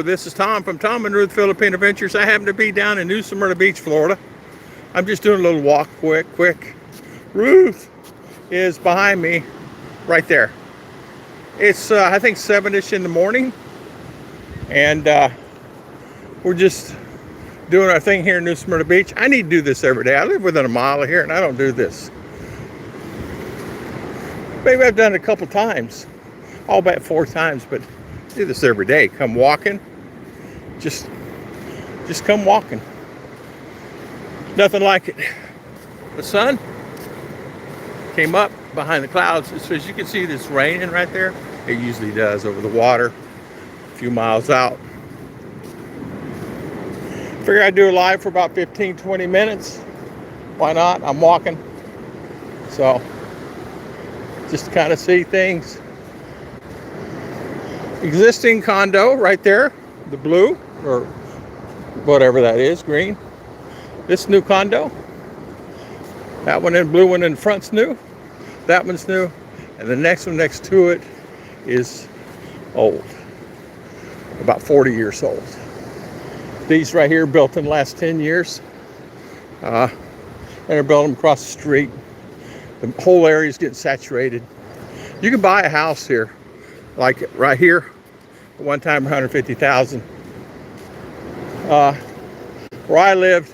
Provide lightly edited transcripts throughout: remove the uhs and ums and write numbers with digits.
Hello, this is Tom from Tom and RUTH Philippine Adventures. I happen to be down in New Smyrna Beach, Florida. I'm just doing a little walk quick. RUTH is behind me right there. It's, I think, 7-ish in the morning. And we're just doing our thing here in New Smyrna Beach. I need to do this every day. I live within a mile of here and I don't do this. Maybe I've done it a couple times. All about 4 times, but I do this every day. Come walking. Just come walking. Nothing like it. The sun came up behind the clouds. So as you can see, it's raining right there. It usually does over the water, a few miles out. Figure I'd do a live for about 15-20 minutes. Why not? I'm walking. So just to kind of see things. Existing condo right there, the blue or whatever that is, green. This new condo, that one in blue one in front's new, that one's new, and the next one next to it is old, about 40 years old. These right here built in the last 10 years, and they're building them across the street. The whole area is getting saturated. You can buy a house here, like right here, at one time $150,000. Where I lived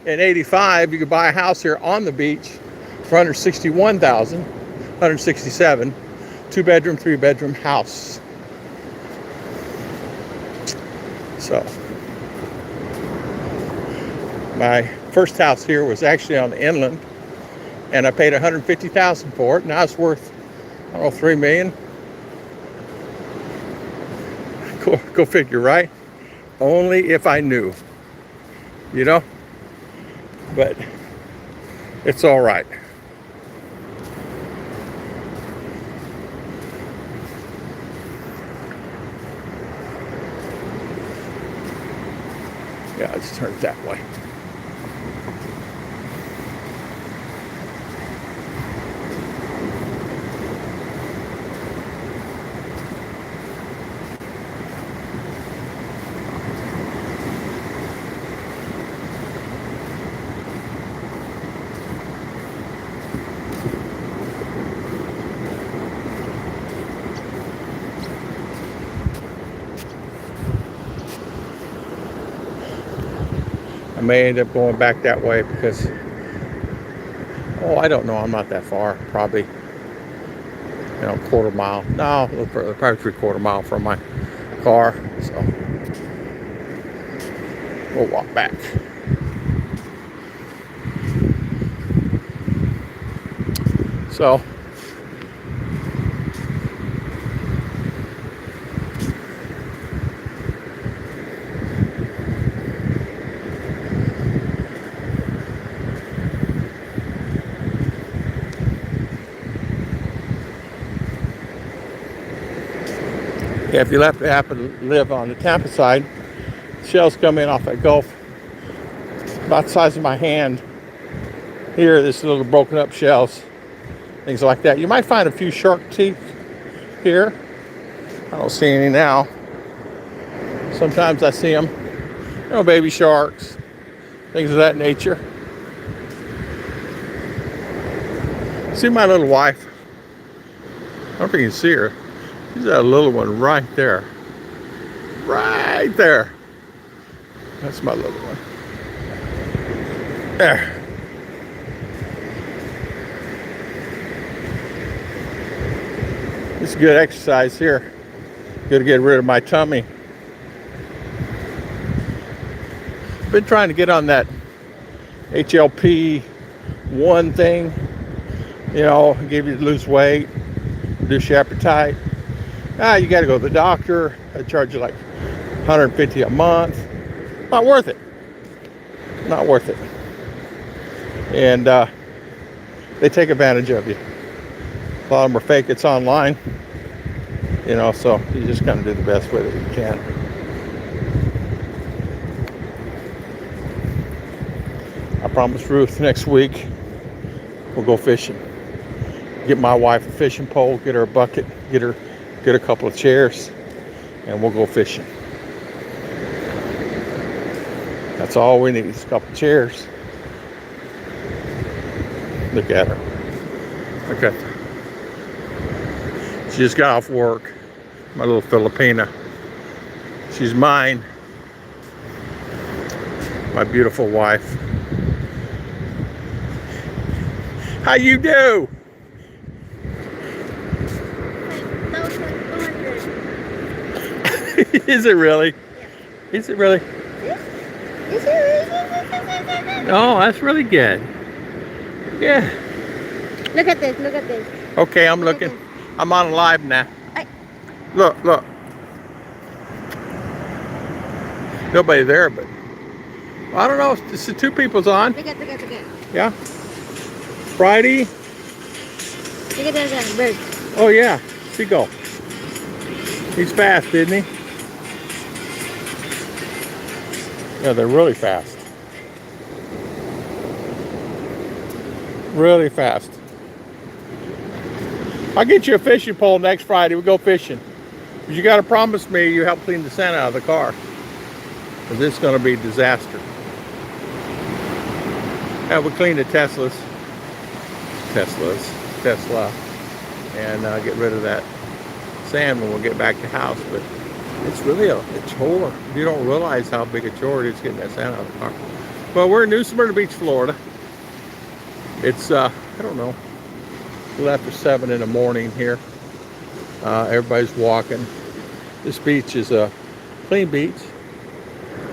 in '85, you could buy a house here on the beach for $161,000, $167,000, 2-bedroom, 3-bedroom house. So my first house here was actually on the inland, and I paid $150,000 for it. Now it's worth, I don't know, $3 million. Go figure, right? Only if I knew, you know? But it's all right. Yeah, I just turned it that way. I may end up going back that way because, oh, I don't know, I'm not that far, probably, you know, quarter mile. No, a little further, probably 3/4 mile from my car, so we'll walk back. So yeah, if you happen to live on the Tampa side, shells come in off that Gulf about the size of my hand. Here, this little broken up shells, things like that. You might find a few shark teeth here. I don't see any now. Sometimes I see them, you know, baby sharks, things of that nature. See my little wife? I don't know if you can see her. She's that little one right there. Right there. That's my little one. There. It's good exercise here. Good to get rid of my tummy. Been trying to get on that HLP-1 thing. You know, give you to lose weight, reduce your appetite. You got to go to the doctor. They charge you like $150 a month. Not worth it. Not worth it. And they take advantage of you. A lot of them are fake. It's online. You know, so you just got to do the best with it you can. I promised RUTH next week we'll go fishing. Get my wife a fishing pole, get her a bucket, get a couple of chairs, and we'll go fishing. That's all we need is a couple chairs. Look at her. Look at her. She just got off work. My little Filipina. She's mine. My beautiful wife. How you do? Is it really? Yeah. Is it really? Oh, that's really good. Yeah. Look at this. Look at this. Okay, I'm looking. I'm on live now. Look, look. Nobody there, but I don't know. It's the two people's on. Look at. Yeah. Friday. Look at that bird. Oh yeah, seagull. He's fast, isn't he? Yeah, they're really fast. Really fast. I'll get you a fishing pole next Friday. We go fishing. But you got to promise me you help clean the sand out of the car. Because it's going to be a disaster. Yeah, we clean the Tesla. And get rid of that sand when we get back to the house. But it's really a chore. You don't realize how big a chore it is getting that sand out of the car. Well, we're in New Smyrna Beach, Florida. It's, I don't know, a little after 7 in the morning here. Everybody's walking. This beach is a clean beach.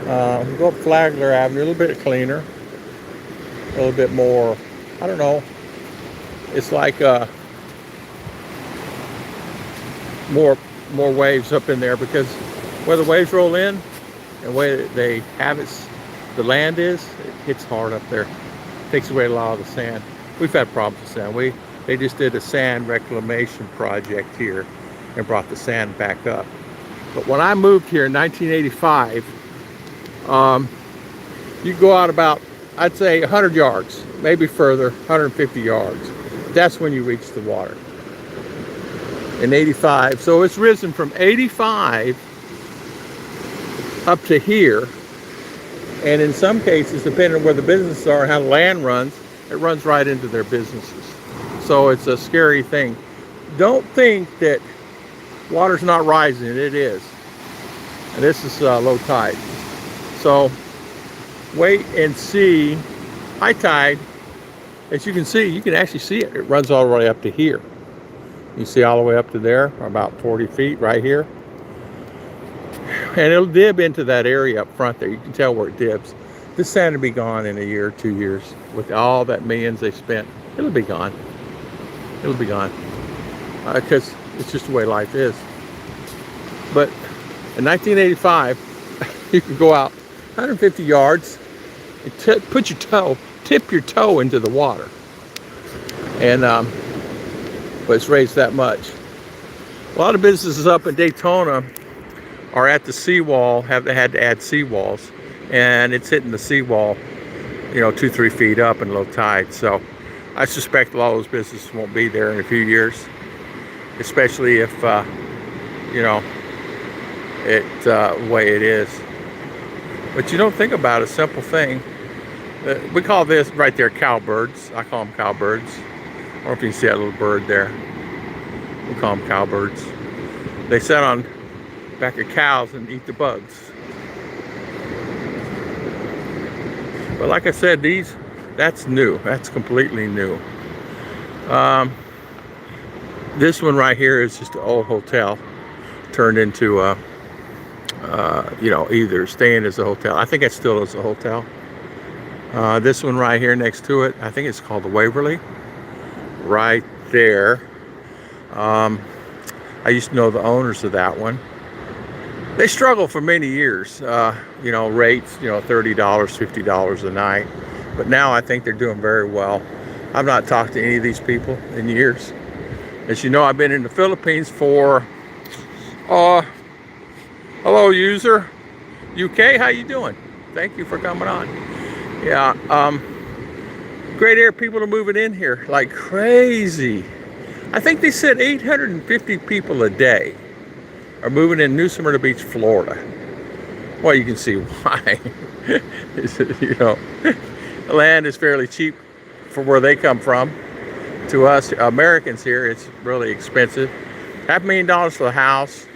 We go up Flagler Avenue, a little bit cleaner. A little bit more, I don't know. It's like more waves up in there because where the waves roll in and the way they have it, the land is, it hits hard up there. Takes away a lot of the sand. We've had problems with sand. They just did a sand reclamation project here and brought the sand back up. But when I moved here in 1985, you go out about, I'd say 100 yards, maybe further, 150 yards. That's when you reach the water. In 85, so it's risen from 85 up to here. And in some cases, depending on where the businesses are and how the land runs, it runs right into their businesses. So it's a scary thing. Don't think that water's not rising. It is. And this is low tide. So wait and see. High tide, as you can see, you can actually see it. It runs all the way up to here. You see all the way up to there, about 40 feet right here. And it'll dip into that area up front there. You can tell where it dips. This sand will be gone in a year, 2 years. With all that millions they spent, it'll be gone. It'll be gone. Because it's just the way life is. But in 1985, you could go out 150 yards and tip your toe into the water. And, but it's raised that much. A lot of businesses up in Daytona are at the seawall, had to add seawalls, and it's hitting the seawall, 2-3 feet up in low tide. So I suspect a lot of those businesses won't be there in a few years, especially if the way it is. But you don't think about a simple thing. We call this right there cowbirds. I call them cowbirds. I don't know if you can see that little bird there. We call them cowbirds. They sit on back of cows and eat the bugs. But like I said, that's new. That's completely new. This one right here is just an old hotel turned into either staying as a hotel. I think it still is a hotel. This one right here next to it, I think it's called the Waverly. Right there. I used to know the owners of that one. They struggled for many years. Rates, $30, $50 a night. But now I think they're doing very well. I've not talked to any of these people in years. As you know, I've been in the Philippines for, hello user, UK, how you doing? Thank you for coming on. Yeah, great area. People are moving in here like crazy. I think they said 850 people a day are moving in New Smyrna Beach, Florida. Well, you can see why. You know, land is fairly cheap for where they come from. To us Americans here, it's really expensive. $500,000 for the house.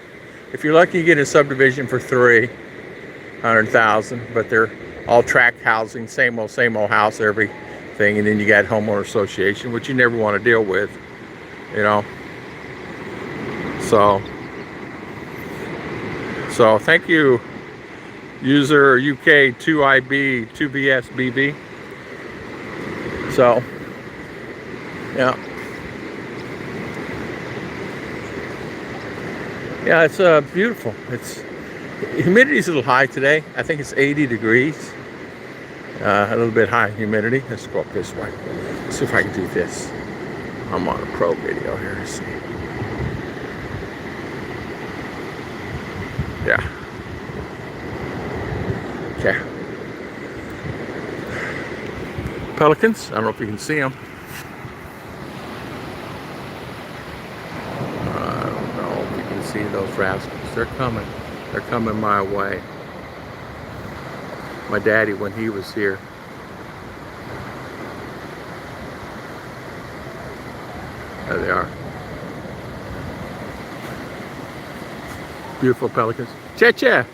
If you're lucky, you get a subdivision for $300,000, but they're all tract housing, same old house, everything, and then you got homeowner association, which you never want to deal with, you know. So thank you, user UK 2IB 2VSBB. So yeah, it's beautiful. It's humidity's a little high today. I think it's 80 degrees. A little bit high humidity. Let's go up this way. Let's see if I can do this. I'm on a pro video here. Let's see. Yeah. Okay. Pelicans. I don't know if you can see them. See those rascals. They're coming. They're coming my way. My daddy, when he was here. There they are. Beautiful pelicans. Cha-cha!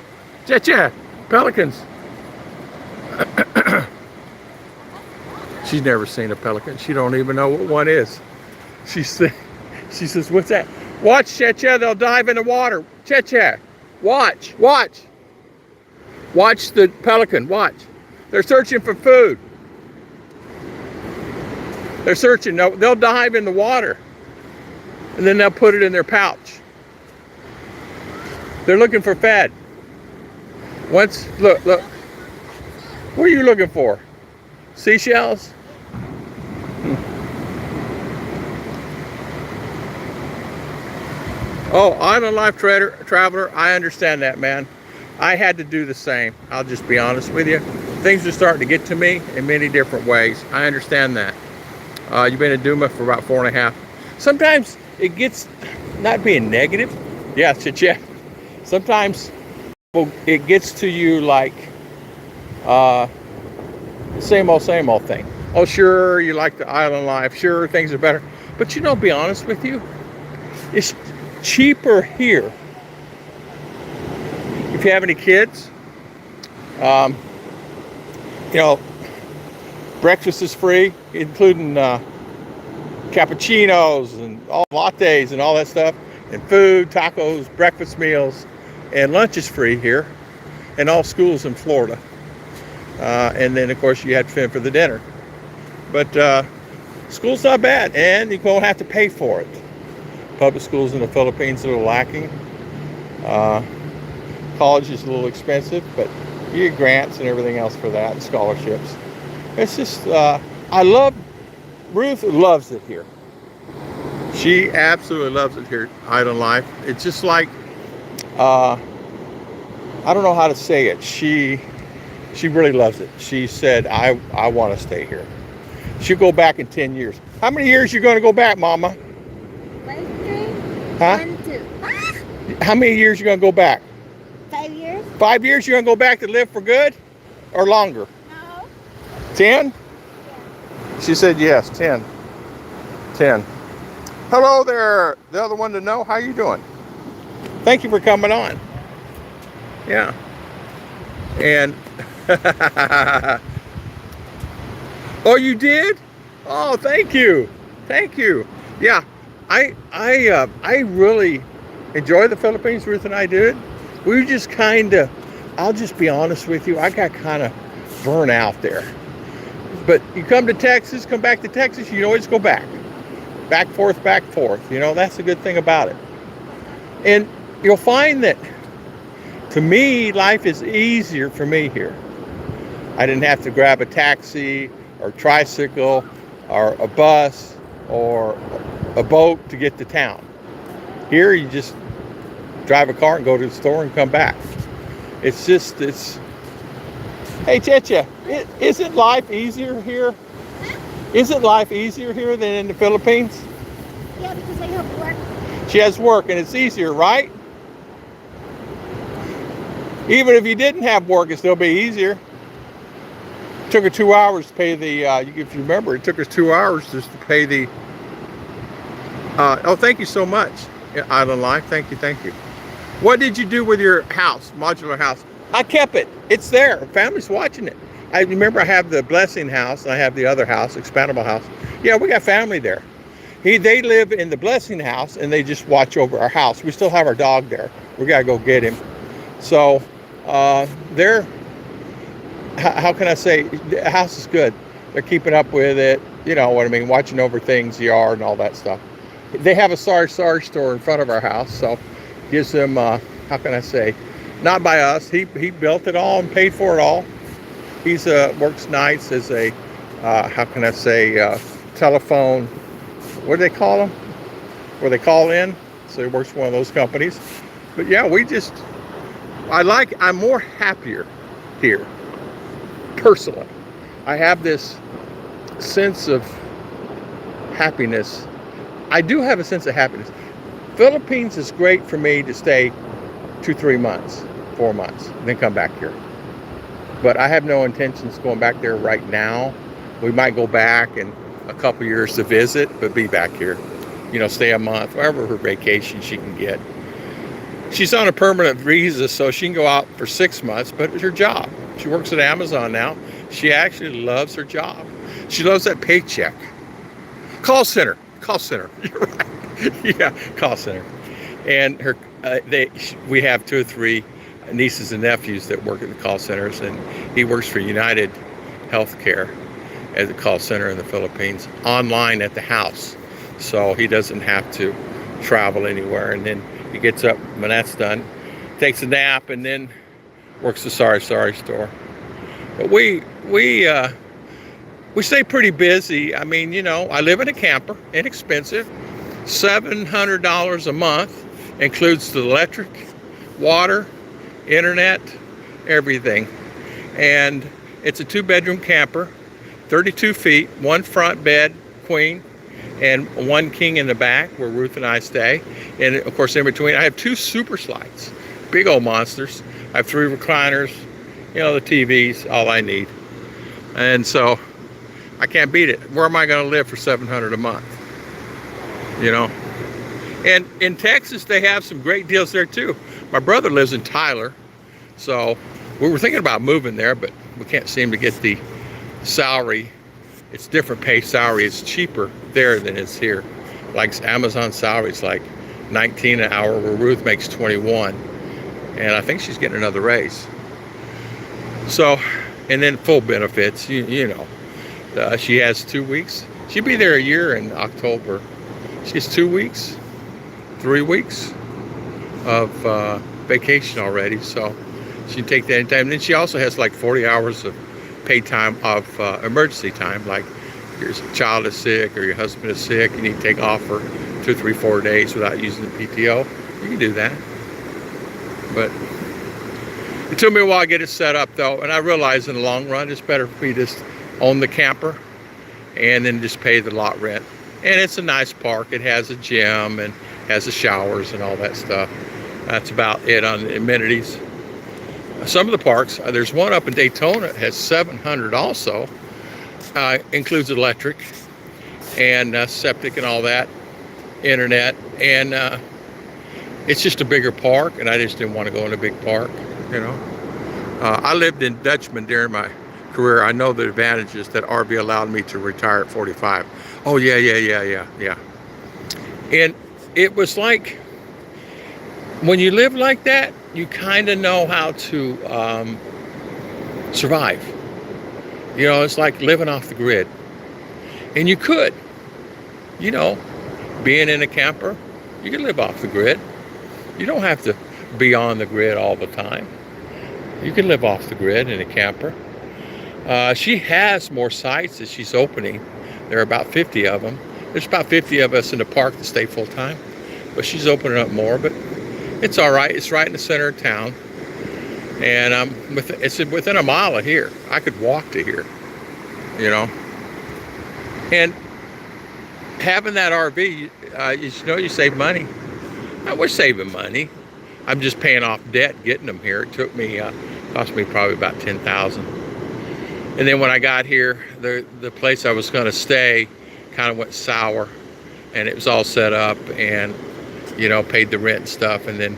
Cha-cha! Pelicans! She's never seen a pelican. She don't even know what one is. She says, what's that? Watch, Cha-cha, they'll dive in the water. Cha-cha, watch, watch. Watch the pelican, watch. They're searching for food. They're searching, they'll dive in the water. And then they'll put it in their pouch. They're looking for fed. Look. What are you looking for? Seashells? Oh, Island Life Traveler, I understand that, man. I had to do the same. I'll just be honest with you. Things are starting to get to me in many different ways. I understand that. You've been in Duma for about 4.5. Sometimes it gets, not being negative. Yeah, yeah. Sometimes it gets to you like same old thing. Oh, sure, you like the island life. Sure, things are better. But you know, be honest with you, it's cheaper here. If you have any kids, you know, breakfast is free, including cappuccinos and all lattes and all that stuff, and food, tacos, breakfast meals, and lunch is free here, and all schools in Florida. And then, of course, you had to fend for the dinner. But school's not bad, and you won't have to pay for it. Public schools in the Philippines are a little lacking. College is a little expensive, but you get grants and everything else for that, and scholarships. It's just, Ruth loves it here. She absolutely loves it here, Island Life. It's just like, I don't know how to say it. She really loves it. She said, I want to stay here. She'll go back in 10 years. How many years you going to go back, Mama? 5, 3, Huh? 1, 2. Ah! How many years you going to go back? 5 years? 5 years you going to go back to live for good? Or longer? No. 10? Yeah. She said yes, 10. 10. Hello there, the other one to know. How you doing? Thank you for coming on. Yeah. And oh, you did? Oh, thank you. Thank you. Yeah. I really enjoy the Philippines. Ruth and I did. We just kind of, I'll just be honest with you, I got kind of burnt out there. But you come to Texas, come back to Texas, you can always go back. Back, forth. You know, that's the good thing about it. And you'll find that, to me, life is easier for me here. I didn't have to grab a taxi or tricycle or a bus or a boat to get to town. Here, you just drive a car and go to the store and come back. It's just, hey, Checha, isn't life easier here? Isn't life easier here than in the Philippines? Yeah, because I have work. She has work and it's easier, right? Even if you didn't have work, it'd still be easier. Took her 2 hours to pay the, if you remember, it took us 2 hours just to pay the, oh, thank you so much, Island Life. Thank you, thank you. What did you do with your house, modular house? I kept it. It's there. Family's watching it. I remember I have the Blessing house, and I have the other house, Expandable house. Yeah, we got family there. They live in the Blessing house, and they just watch over our house. We still have our dog there. We got to go get him. So, they're, how can I say, the house is good. They're keeping up with it, you know what I mean, watching over things, the yard and all that stuff. They have a sorry store in front of our house, so gives them, how can I say, not by us. He built it all and paid for it all. He's works nights as a, how can I say, telephone, what do they call them? Where they call in. So he works for one of those companies. But yeah, I'm more happier here. Personally, I have this sense of happiness. I do have a sense of happiness. Philippines is great for me to stay 2-3 months, 4 months, then come back here. But I have no intentions going back there right now. We might go back in a couple years to visit, but be back here. You know, stay a month, wherever her vacation she can get. She's on a permanent visa, so she can go out for 6 months, but it's her job. She works at Amazon now. She actually loves her job. She loves that paycheck. Call center. You're right. Yeah, call center. And her, we have 2 or 3 nieces and nephews that work at the call centers, and he works for United Healthcare at the call center in the Philippines, online at the house. So he doesn't have to travel anywhere. And then he gets up when that's done, takes a nap, and then works the sorry store. But we stay pretty busy. I mean, you know, I live in a camper, inexpensive, $700 a month, includes the electric, water, internet, everything. And it's a 2-bedroom camper, 32 feet, 1 front bed, queen, and 1 king in the back where Ruth and I stay. And of course, in between, I have 2 super slides, big old monsters. I have 3 recliners, you know, the TVs, all I need. And so I can't beat it. Where am I going to live for $700 a month? You know? And in Texas, they have some great deals there too. My brother lives in Tyler, so we were thinking about moving there, but we can't seem to get the salary. It's different pay salary. It's cheaper there than it's here. Like Amazon salary is like 19 an hour, where Ruth makes 21. And I think she's getting another raise. So, and then full benefits, you know. She has 2 weeks. She'll be there a year in October. She has 2 weeks, 3 weeks of vacation already. So she can take that anytime. And then she also has like 40 hours of paid time of emergency time. Like your child is sick or your husband is sick, you need to take off for 2, 3, 4 days without using the PTO. You can do that. But it took me a while to get it set up though, and I realized in the long run it's better for me to just own the camper and then just pay the lot rent. And it's a nice park. It has a gym and has the showers and all that stuff. That's about it on the amenities. Some of the parks, there's one up in Daytona, it has 700 also, includes electric and septic and all that, internet, and it's just a bigger park, and I just didn't want to go in a big park, you know. I lived in Dutchman during my career. I know the advantages that RV allowed me to retire at 45. Oh, yeah. And it was like, when you live like that, you kind of know how to survive. You know, it's like living off the grid. And you could, you know, being in a camper, you can live off the grid. You don't have to be on the grid all the time. You can live off the grid in a camper. She has more sites that she's opening. There are about 50 of them. There's about 50 of us in the park that stay full time, but she's opening up more. But it's all right. It's right in the center of town, and it's within a mile of here. I could walk to here, you know. And having that RV, you know, you save money. We're saving money. I'm just paying off debt getting them here. It took me, cost me probably about $10,000. And then when I got here, the place I was going to stay kind of went sour, and it was all set up, and you know, paid the rent and stuff. And then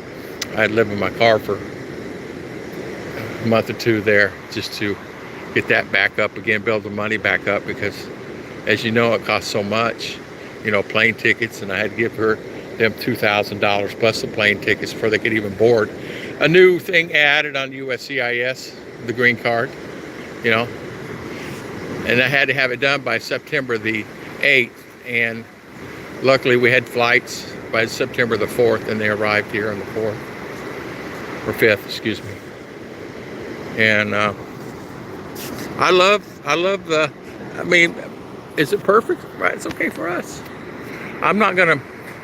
I'd live in my car for a month or two there just to get that back up again, build the money back up, because as you know, it costs so much, you know, plane tickets, and I had to give them $2,000 plus the plane tickets before they could even board. A new thing added on USCIS, the green card, you know, and I had to have it done by September the 8th, and luckily we had flights by September the 4th, and they arrived here on the 4th, or 5th, excuse me. And I love the, I mean, is it perfect? Right, it's okay for us. I'm not gonna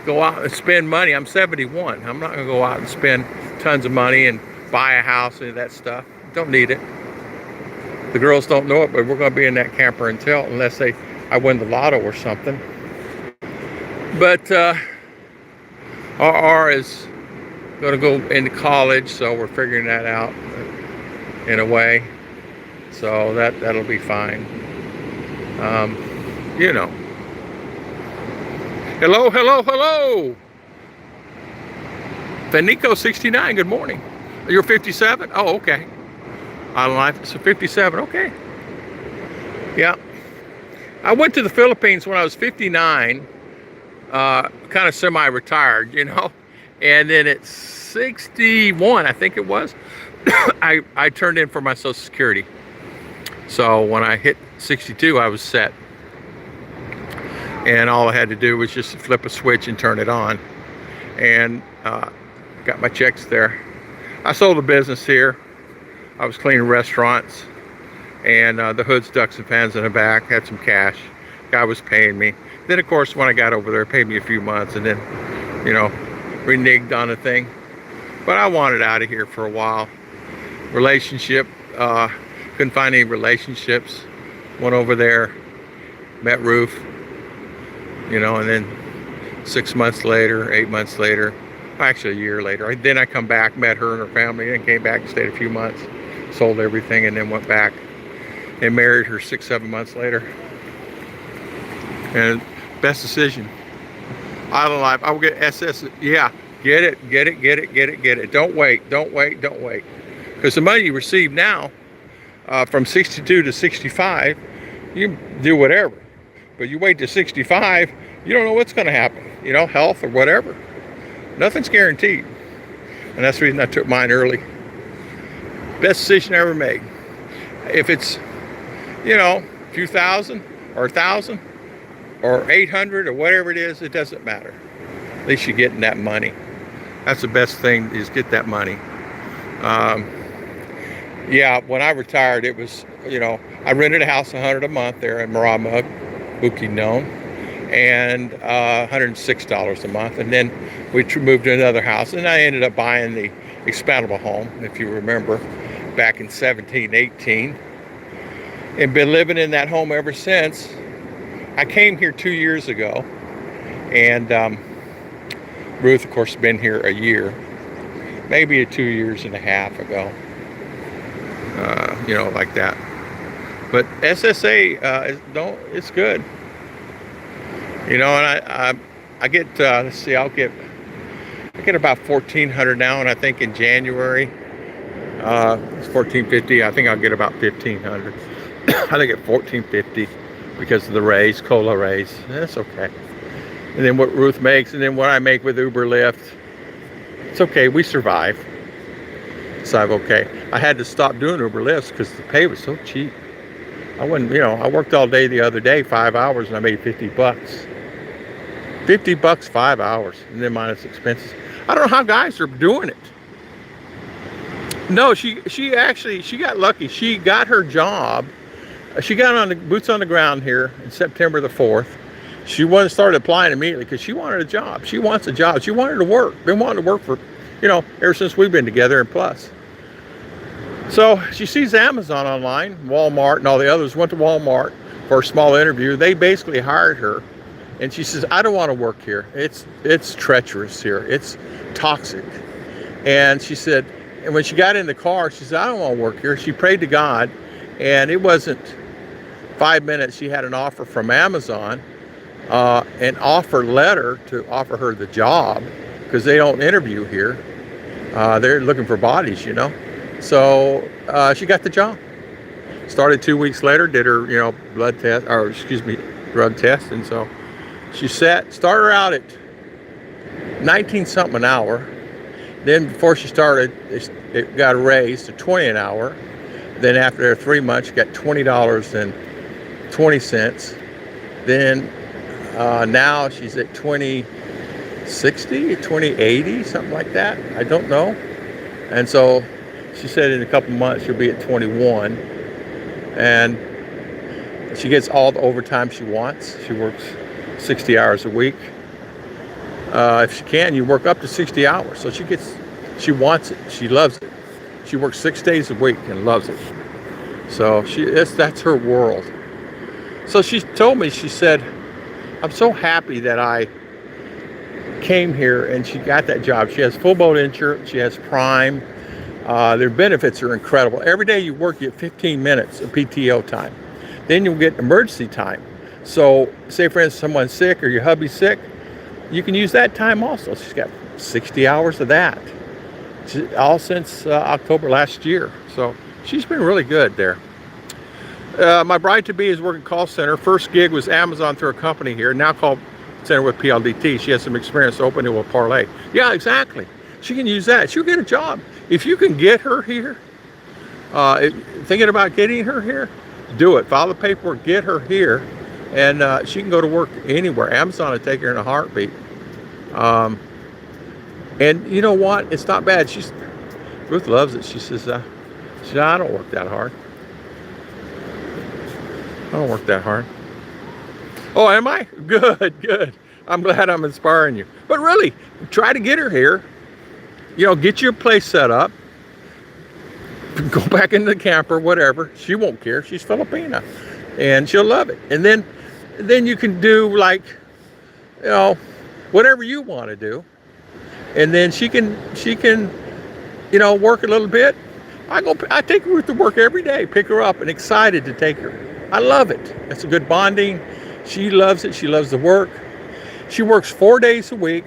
go out and spend money. I'm 71. I'm not gonna go out and spend tons of money and buy a house and that stuff. Don't need it. The girls don't know it, but we're gonna be in that camper until, unless I win the lotto or something. But RR is gonna go into college, so we're figuring that out in a way. So that'll be fine. You know. Hello, hello, hello. Fenico 69, good morning. You're 57? Oh, okay. On life, so 57, okay. Yeah. I went to the Philippines when I was 59, kind of semi-retired, you know. And then at 61, I think it was, I turned in for my Social Security. So when I hit 62, I was set. And all I had to do was just flip a switch and turn it on. And got my checks there. I sold a business here. I was cleaning restaurants. And the hoods, ducks, and pans in the back. Had some cash. Guy was paying me. Then, of course, when I got over there, paid me a few months. And then, you know, reneged on the thing. But I wanted out of here for a while. Relationship. Couldn't find any relationships. Went over there. Met Ruth. You know, and then 6 months later, 8 months later, actually a year later, then I come back, met her and her family, and came back and stayed a few months, sold everything, and then went back and married her 6, 7 months later. And best decision. Island life. I will get SS. Yeah, get it. Don't wait. Because the money you receive now, from 62 to 65, you do whatever. But you wait to 65, you don't know what's going to happen, you know, health or whatever. Nothing's guaranteed. And that's the reason I took mine early. Best decision I ever made. If it's, you know, a few thousand or 1,000 or 800 or whatever it is, it doesn't matter. At least you're getting that money. That's the best thing, is get that money. Yeah, when I retired, it was, you know, I rented a house $100 a month there in Mindinao Bukidnon, and $106 a month. And then we moved to another house, and I ended up buying the Expandable home, if you remember, back in 17, 18, and been living in that home ever since. I came here 2 years ago, and Ruth, of course, has been here a year, maybe 2 years and a half ago, you know, like that. But SSA, it's good. You know, and I get, let's see, I get about $1,400 now, and I think in January, it's $1,450. I think I'll get about $1,500. I think at $1,450 because of the raise, COLA raise. That's okay. And then what Ruth makes, and then what I make with Uber Lyft, it's okay. We survive. So I'm okay. I had to stop doing Uber Lyfts because the pay was so cheap. I wouldn't, you know, I worked all day the other day, 5 hours, and I made $50. $50, 5 hours, and then minus expenses. I don't know how guys are doing it. No, she got lucky. She got her job. She got on the boots on the ground here in September the 4th. She started applying immediately because she wanted a job. She wants a job. She wanted to work. Been wanting to work for, you know, ever since we've been together and plus. So she sees Amazon online, Walmart, and all the others. Went to Walmart for a small interview. They basically hired her, and she says, "I don't want to work here. It's treacherous here. It's toxic." And she said, and when she got in the car, she said, I don't want to work here. She prayed to God, and it wasn't 5 minutes. She had an offer from Amazon, an offer letter to offer her the job, because they don't interview here. They're looking for bodies, you know. So she got the job. Started 2 weeks later, did her, you know, blood test, or excuse me, drug test, and so she started her out at 19 something an hour. Then before she started, it got raised to 20 an hour. Then after 3 months, she got $20.20. Then now she's at 2060, 2080, something like that. I don't know. And so she said in a couple months she'll be at 21. And she gets all the overtime she wants. She works 60 hours a week. If she can, you work up to 60 hours. So she wants it. She loves it. She works 6 days a week and loves it. So that's her world. So she told me, she said, I'm so happy that I came here and she got that job. She has full boat insurance. She has Prime. Their benefits are incredible. Every day you work, you get 15 minutes of PTO time. Then you'll get emergency time. So say for instance, someone's sick or your hubby's sick, you can use that time also. She's got 60 hours of that, all since October last year. So she's been really good there. My bride-to-be is working call center. First gig was Amazon through a company here, now called center with PLDT. She has some experience opening with Parlay. Yeah, exactly. She can use that. She'll get a job. If you can get her here, thinking about getting her here, do it. File the paperwork, get her here, and she can go to work anywhere. Amazon will take her in a heartbeat. And you know what? It's not bad. Ruth loves it. She says, I don't work that hard. I don't work that hard. Oh, am I? Good, good. I'm glad I'm inspiring you. But really, try to get her here. You know, get your place set up. Go back into the camper, whatever. She won't care. She's Filipina. And she'll love it. And then you can do like, you know, whatever you want to do. And then she can, you know, work a little bit. I take Ruth to work every day, pick her up, and excited to take her. I love it. It's a good bonding. She loves it. She loves the work. She works 4 days a week.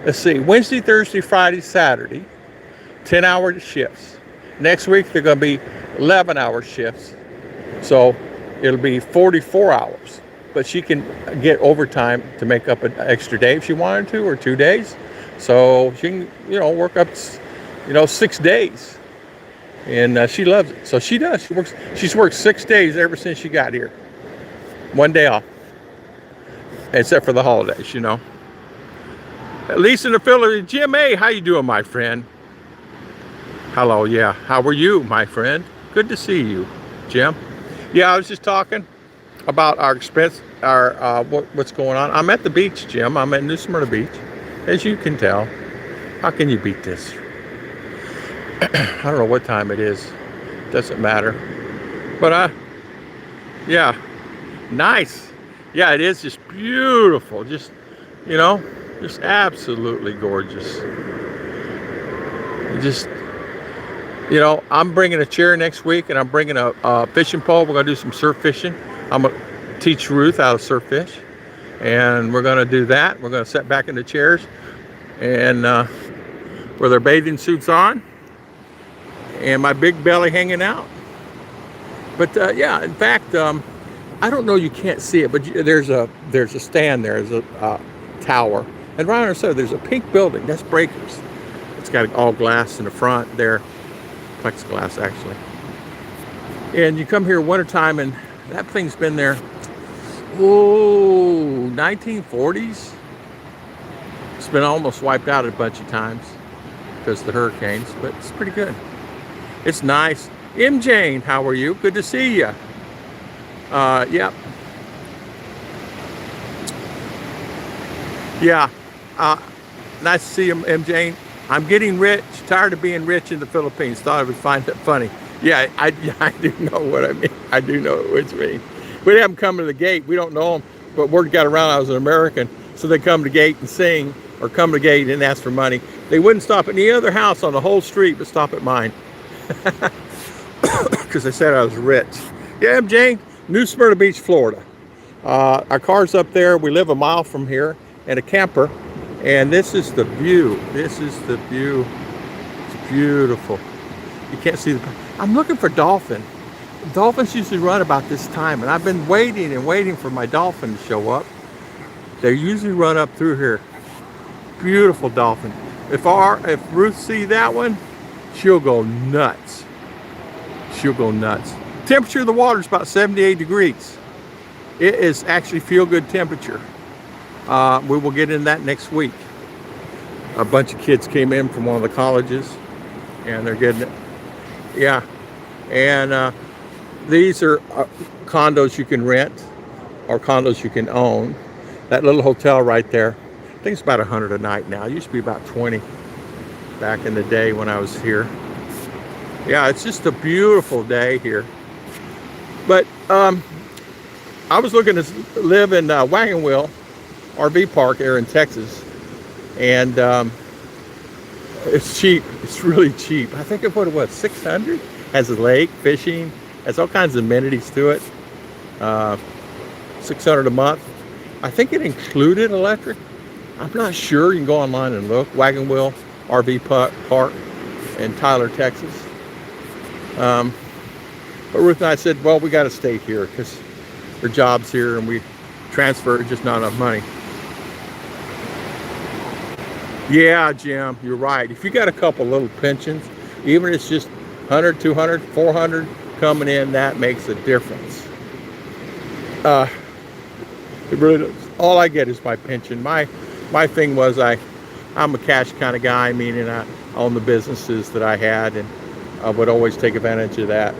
Let's see, Wednesday, Thursday, Friday, Saturday, 10-hour shifts. Next week, they're going to be 11-hour shifts. So it'll be 44 hours. But she can get overtime to make up an extra day if she wanted to, or 2 days. So she can, you know, work up, you know, 6 days. And she loves it. So she does. She's worked 6 days ever since she got here. 1 day off. Except for the holidays, you know. At least in the Philippines. Jim A., how you doing, my friend? Hello, yeah. How are you, my friend? Good to see you, Jim. Yeah, I was just talking about our expense, what's going on. I'm at the beach, Jim. I'm at New Smyrna Beach, as you can tell. How can you beat this? I don't know what time it is. Doesn't matter. But yeah, nice. Yeah, it is just beautiful. Just, you know, just absolutely gorgeous. Just, you know, I'm bringing a chair next week, and I'm bringing a fishing pole. We're going to do some surf fishing. I'm going to teach Ruth how to surf fish, and we're going to do that. We're going to sit back in the chairs and with our bathing suits on and my big belly hanging out. But yeah, in fact, I don't know, you can't see it, but there's a stand there, there's a tower, and right on the side there's a pink building. That's Breakers. It's got all glass in the front there, plexiglass actually. And you come here wintertime, and that thing's been there, 1940s. It's been almost wiped out a bunch of times because of the hurricanes, but it's pretty good. It's nice. M. Jane, how are you? Good to see you. Yep. Yeah. Nice to see you, M. Jane. I'm getting rich, tired of being rich in the Philippines. Thought I would find that funny. Yeah, I do know what I mean. I do know what you mean. We have them come to the gate. We don't know them, but word got around I was an American. So they come to the gate and sing, or come to the gate and ask for money. They wouldn't stop at any other house on the whole street, but stop at mine. Because they said I was rich. Yeah, I'm Jane, New Smyrna Beach, Florida. Our car's up there. We live a mile from here in a camper. And this is the view. This is the view. It's beautiful. You can't see the... I'm looking for dolphin. Dolphins usually run about this time. And I've been waiting and waiting for my dolphin to show up. They usually run up through here. Beautiful dolphin. If Ruth see that one, she'll go nuts. She'll go nuts. Temperature of the water is about 78 degrees. It is actually feel-good temperature. We will get in that next week. A bunch of kids came in from one of the colleges, and they're getting it. Yeah, and these are condos you can rent or condos you can own. That little hotel right there, I think it's about 100 a night now. It used to be about 20 back in the day when I was here. Yeah, it's just a beautiful day here. But I was looking to live in Wagon Wheel RV park there in Texas, and it's cheap. It's really cheap. I think it what it was, 600. Has a lake, fishing, has all kinds of amenities to it. 600 a month. I think it included electric. I'm not sure. You can go online and look. Wagon Wheel RV Park in Tyler, Texas. But Ruth and I said, well, we got to stay here because our job's here, and we transfer, just not enough money. Yeah, Jim, you're right. If you got a couple little pensions, even if it's just 100, 200, 400 coming in, that makes a difference. It really does. All I get is my pension. My thing was I'm a cash kind of guy, meaning I own the businesses that I had, and I would always take advantage of that.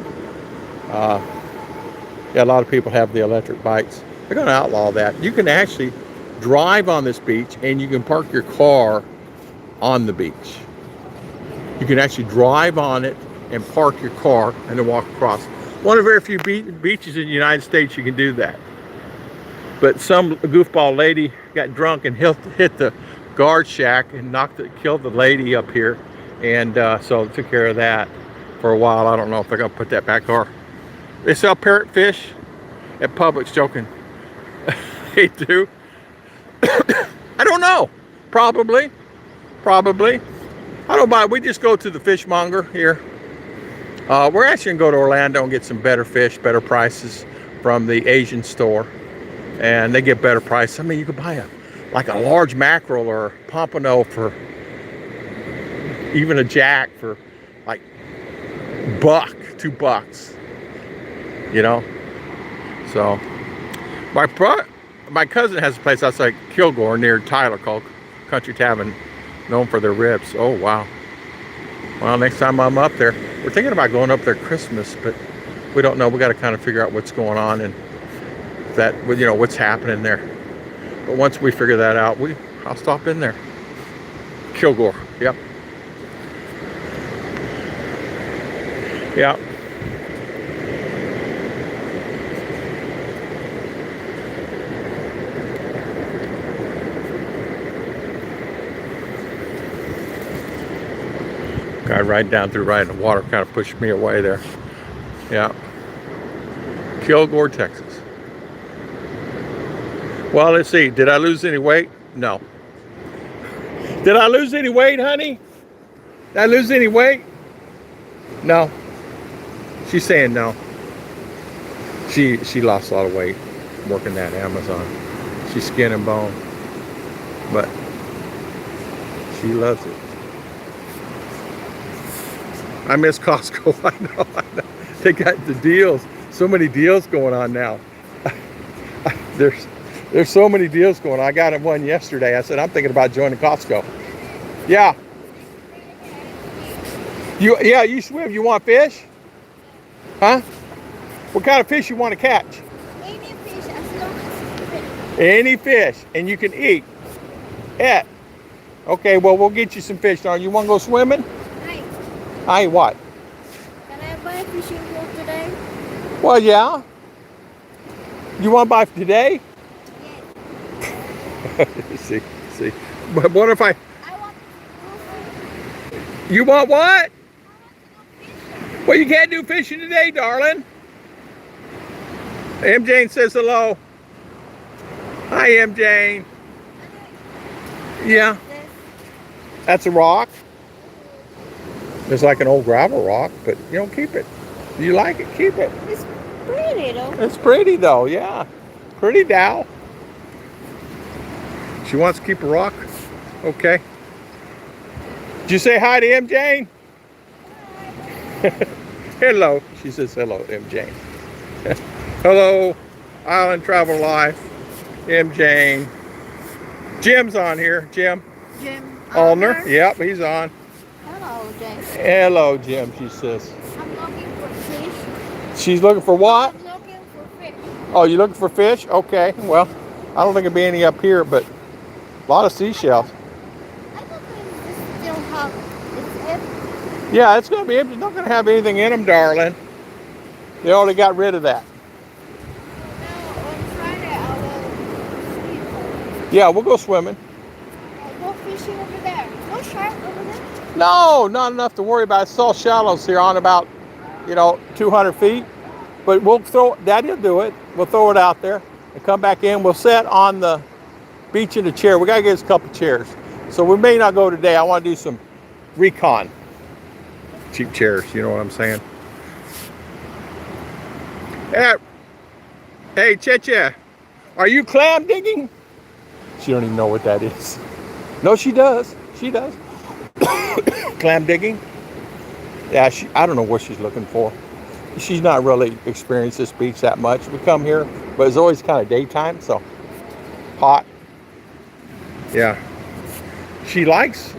Yeah, a lot of people have the electric bikes. They're going to outlaw that. You can actually drive on this beach, and you can park your car on the beach. You can actually drive on it and park your car and then walk across. One of the very few beaches in the United States you can do that. But some goofball lady got drunk and hit the guard shack and killed the lady up here, and so they took care of that for a while. I don't know if they're gonna put that back or... They sell parrotfish at Publix. Joking. They do. I don't know. Probably. I don't buy. We just go to the fishmonger here. We're actually gonna go to Orlando and get some better fish, better prices from the Asian store, and they get better prices. I mean, you could buy like a large mackerel or pompano for even a jack for like $2. You know. So my cousin has a place outside Kilgore near Tyler called Country Tavern, known for their ribs. Oh wow. Well, next time I'm up there, we're thinking about going up there Christmas, but we don't know. We got to kind of figure out what's going on and that, you know, what's happening there. But once we figure that out, I'll stop in there. Kilgore. Yep. Yeah. Guy riding down through right in the water kind of pushed me away there. Yeah. Kilgore, Texas. Well, let's see. Did I lose any weight? No. Did I lose any weight, honey? Did I lose any weight? No. She's saying no. She lost a lot of weight working at Amazon. She's skin and bone. But she loves it. I miss Costco. I know. They got the deals. So many deals going on now. There's so many deals going on. I got one yesterday. I said, I'm thinking about joining Costco. Yeah. You swim. You want fish? Huh? What kind of fish you want to catch? Any fish, as long as it's fish. Any fish. And you can eat. Yeah. Okay, well, we'll get you some fish. Now, you want to go swimming? Hi. Hi, what? Can I buy a fishing pole today? Well, yeah. You want to buy today? Yes. See. But what if I want to go you want what? fishing. Well, you can't do fishing today, darling. M. Jane says hello. Hi, M. Jane. Yeah, This. that's a rock. It's like an old gravel rock, but you don't keep it. You like it, keep it. It's pretty though. It's pretty though, yeah. Pretty Dow. She wants to keep a rock. Okay. Did you say hi to M. Jane? Hello. She says hello, M. Jane. Hello, Island Travel Life. M. Jane. Jim's on here. Jim Jim. Allner. Yep, he's on. Hello, James. Hello, Jim, she says. I'm looking for fish. She's looking for what? I'm looking for fish. Oh, you looking for fish? Okay. Well, I don't think there'll be any up here, but a lot of seashells. I don't think this still have. It's empty. Yeah, it's going to be empty. It's not going to have anything in them, darling. They already got rid of that. Now on Friday I will sleep. Yeah, we'll go swimming. I'll go fishing over there. No shark over there. No, not enough to worry about. It's all shallows here on about, 200 feet. But we'll Daddy'll do it. We'll throw it out there and come back in. We'll sit on the beach in a chair. We got to get us a couple chairs. So we may not go today. I want to do some recon. Cheap chairs, you know what I'm saying? Hey, Cheche, are you clam digging? She don't even know what that is. No, she does. She does. Clam digging? Yeah, I don't know what she's looking for. She's not really experienced this beach that much. We come here, but it's always kind of daytime, so hot. Yeah. She likes,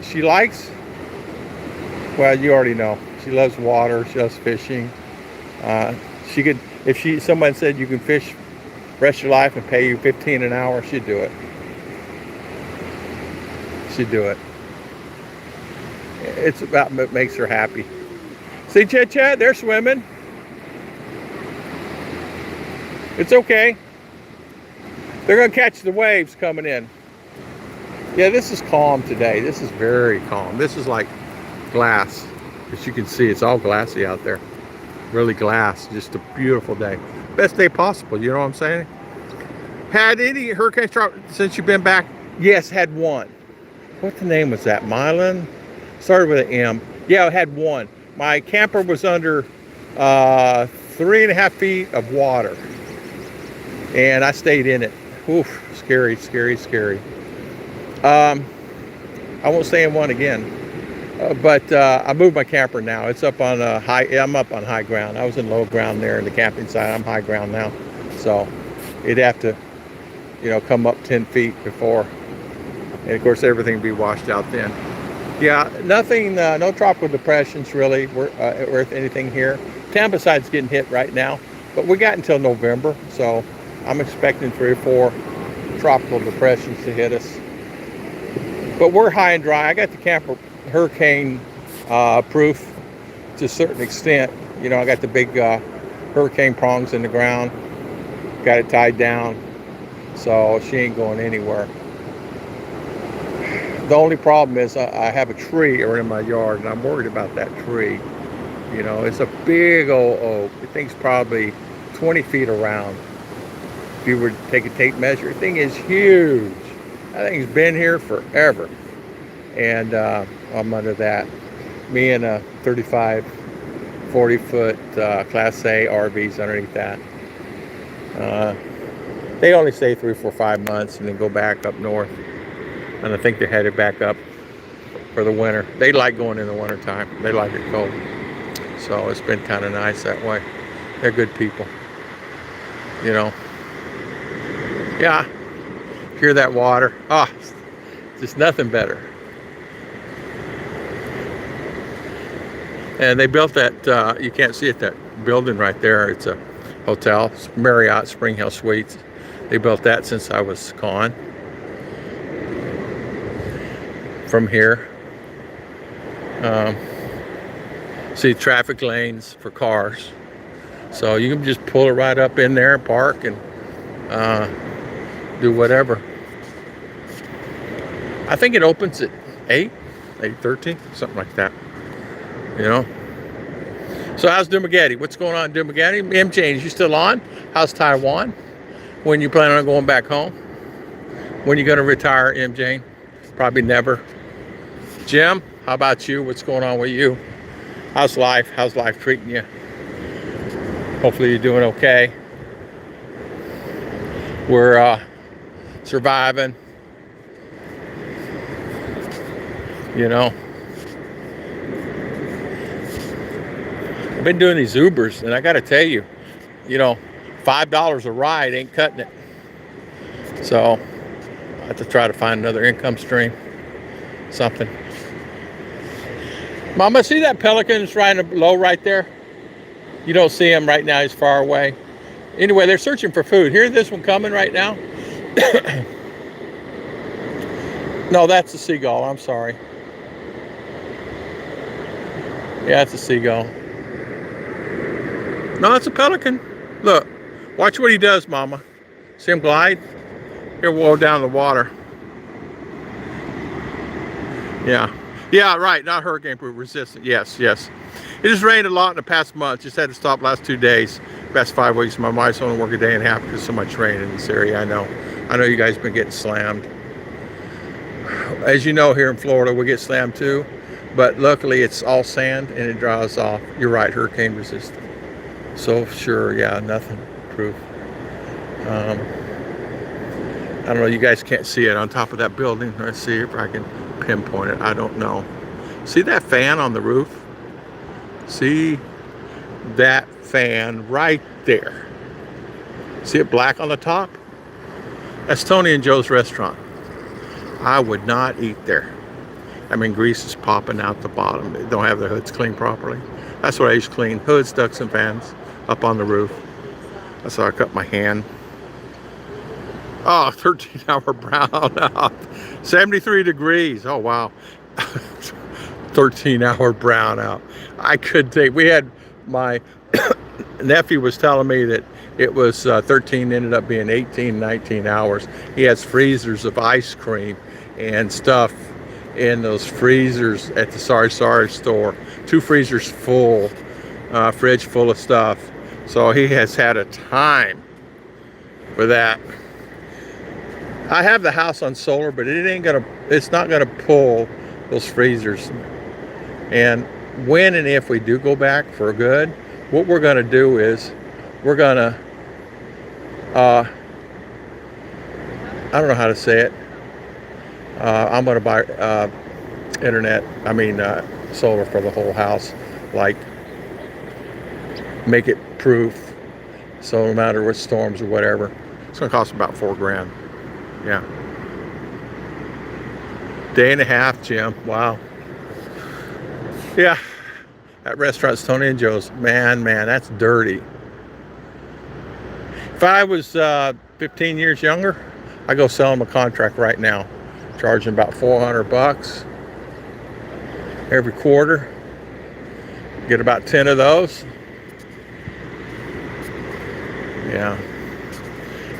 well, you already know. She loves water, she loves fishing. She could, if someone said you can fish rest of your life and pay you $15 an hour, she'd do it. She'd do it. It's about what makes her happy. See, Chad, they're swimming. It's okay. They're going to catch the waves coming in. Yeah, this is calm today. This is very calm. This is like glass. As you can see, it's all glassy out there. Really glass. Just a beautiful day. Best day possible, you know what I'm saying? Had any hurricane since you've been back? Yes, had one. What the name was that? Milan? Started with an M. Yeah, I had one. My camper was under 3.5 feet of water. And I stayed in it. Oof, scary, scary, scary. I won't stay in one again. But I moved my camper now. It's up on I'm up on high ground. I was in low ground there in the camping site. I'm high ground now. So it'd have to, come up 10 feet before. And of course, everything would be washed out then. Yeah, nothing, no tropical depressions really worth anything here. Tampa side's getting hit right now, but we got until November. So I'm expecting 3 or 4 tropical depressions to hit us. But we're high and dry. I got the camper hurricane proof to a certain extent. I got the big hurricane prongs in the ground. Got it tied down. So she ain't going anywhere. The only problem is I have a tree in my yard, and I'm worried about that tree. It's a big old oak. The thing's probably 20 feet around. If you were to take a tape measure, the thing is huge. That thing's been here forever. And I'm under that. Me and a 35, 40-foot Class A RVs underneath that. They only stay 3, 4, 5 months and then go back up north. And I think they're headed back up for the winter. They like going in the winter time. They like it cold. So it's been kind of nice that way. They're good people. Yeah. Hear that water. Just nothing better. And they built that, you can't see it, that building right there. It's a hotel, it's Marriott Spring Hill Suites. They built that since I was gone. From here. See traffic lanes for cars. So you can just pull it right up in there, park, and do whatever. I think it opens at 8, 8:30, something like that. You know. So how's Dumageddon? What's going on in Dumageddon? MJ, is you still on? How's Taiwan? When you plan on going back home? When you going to retire, MJ? Probably never. Jim, how about you? What's going on with you? How's life? How's life treating you? Hopefully you're doing okay. We're surviving. You know. I've been doing these Ubers, and I got to tell you, $5 a ride ain't cutting it. So I have to try to find another income stream, something. Mama, see that pelican that's riding low right there? You don't see him right now, he's far away. Anyway, they're searching for food. Here's this one coming right now. No, that's a seagull, I'm sorry. Yeah, it's a seagull. No, it's a pelican. Look, watch what he does, Mama. See him glide? He'll roll down the water. Yeah. Yeah, right. Not hurricane proof, resistant. Yes, yes. It has rained a lot in the past month. Just had to stop last 2 days. Past 5 weeks. My wife's only work a day and a half because so much rain in this area. I know you guys have been getting slammed. As you know, here in Florida, we get slammed too. But luckily, it's all sand and it dries off. You're right, hurricane resistant. So sure, yeah, nothing proof. I don't know, you guys can't see it on top of that building. Let's see if I can pinpoint it. I don't know. See that fan on the roof? See that fan right there? See it black on the top? That's Tony and Joe's restaurant. I would not eat there. I mean, grease is popping out the bottom. They don't have the hoods cleaned properly. That's what I used to clean. Hoods, ducts, and fans up on the roof. That's how I cut my hand. Oh, 13-hour brownout. 73 degrees. Oh, wow. 13-hour brownout. I could take, we had, my nephew was telling me that it was 13, ended up being 18, 19 hours. He has freezers of ice cream and stuff in those freezers at the Sorry store. 2 freezers full, fridge full of stuff. So he has had a time for that. I have the house on solar, but it's not gonna pull those freezers. And when and if we do go back for good, what we're gonna do is we're gonna, I don't know how to say it. I'm gonna buy solar for the whole house, like make it proof, so no matter what storms or whatever, it's gonna cost about $4 grand. Yeah. Day and a half, Jim. Wow. Yeah. That restaurant's Tony and Joe's. Man, that's dirty. If I was 15 years younger, I'd go sell them a contract right now. Charging about $400 every quarter. Get about 10 of those. Yeah.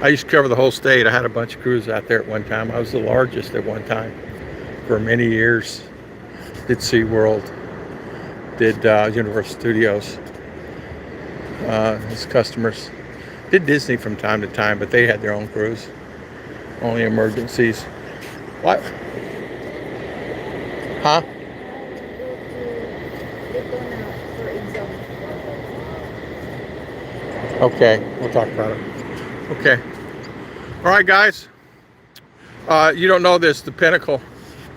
I used to cover the whole state. I had a bunch of crews out there at one time. I was the largest at one time for many years. Did SeaWorld, did Universal Studios as customers. Did Disney from time to time, but they had their own crews. Only emergencies. What? Huh? Okay, we'll talk about it. Okay. All right, guys. You don't know this, the pinnacle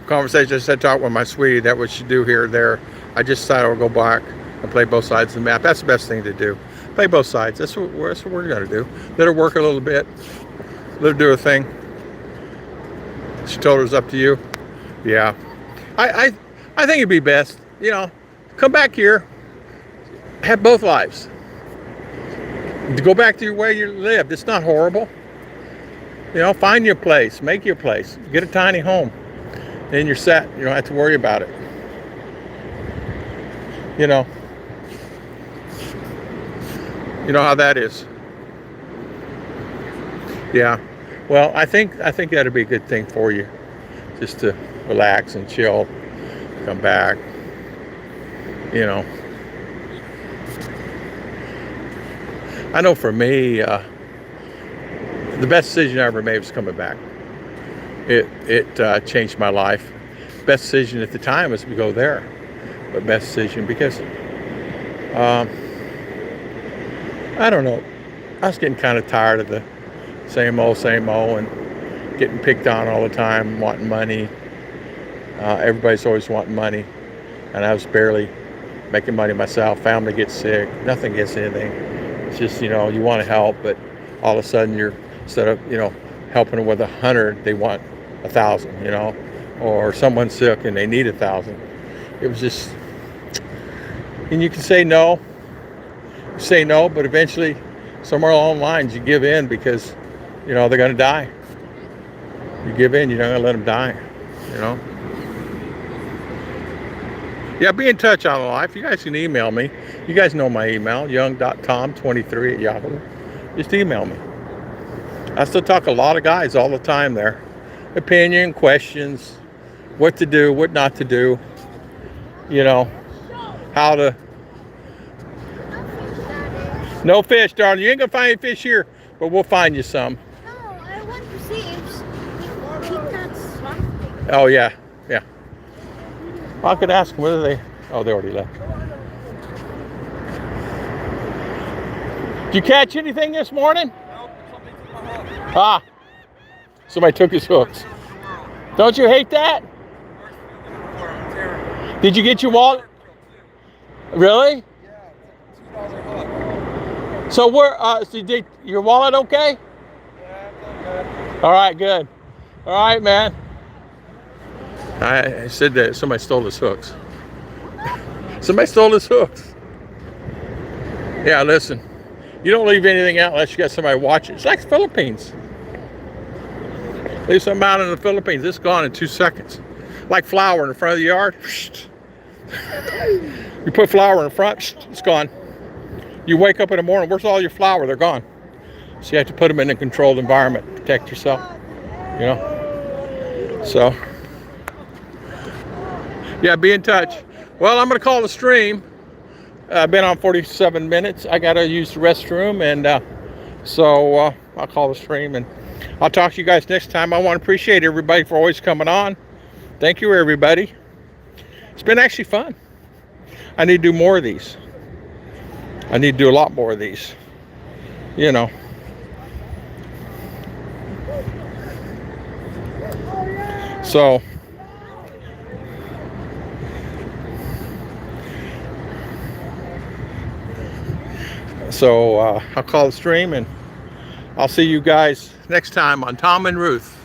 conversation. I said talk with my sweetie. That what you do here or there. I just decided I'll go back and play both sides of the map. That's the best thing to do. Play both sides. That's what we're going to do. Let her work a little bit. Let her do a thing. She told her it was up to you. Yeah. I think it'd be best, come back here. Have both lives. Go back to where you lived. It's not horrible. Find your place. Make your place. Get a tiny home. Then you're set. You don't have to worry about it. You know how that is. Yeah. Well, I think that'd be a good thing for you. just to relax and chill, come back, you know. I know for me, the best decision I ever made was coming back. It changed my life. Best decision at the time was to go there, but best decision because I don't know. I was getting kind of tired of the same old, and getting picked on all the time, wanting money. Everybody's always wanting money, and I was barely making money myself. Family gets sick, nothing gets anything. It's just, you know, you want to help, but all of a sudden you're, instead of, you know, helping them with 100, they want 1,000, you know, or someone's sick and they need 1,000. It was just, and you can say no, but eventually somewhere along the lines you give in because, you know, they're going to die. You give in, you're not going to let them die, you know. Yeah, be in touch on life. You guys can email me. You guys know my email, young.tom23@yahoo. Just email me. I still talk to a lot of guys all the time there. Opinion, questions, what to do, what not to do, you know, how to. No fish, darling. You ain't gonna find any fish here, but we'll find you some. No, I want to see if he caught something. Oh yeah, yeah. I could ask them whether they. Oh, they already left. Did you catch anything this morning? Ah, somebody took his hooks. Don't you hate that? Did you get your wallet? Really? So where? So your wallet okay? All right, good. All right, man. I said that somebody stole his hooks. Somebody stole his hooks. Yeah, listen. You don't leave anything out unless you got somebody watching. It's like the Philippines. Leave something out in the Philippines. It's gone in 2 seconds. Like flour in the front of the yard. You put flour in the front, it's gone. You wake up in the morning, where's all your flour? They're gone. So you have to put them in a controlled environment. Protect yourself. You know? So, yeah, be in touch. Well, I'm going to call the stream. I've been on 47 minutes. I got to use the restroom, and so I'll call the stream, and I'll talk to you guys next time. I want to appreciate everybody for always coming on. Thank you, everybody. It's been actually fun. I need to do more of these. I need to do a lot more of these. You know. So. I'll call the stream, and I'll see you guys next time on Tom and Ruth.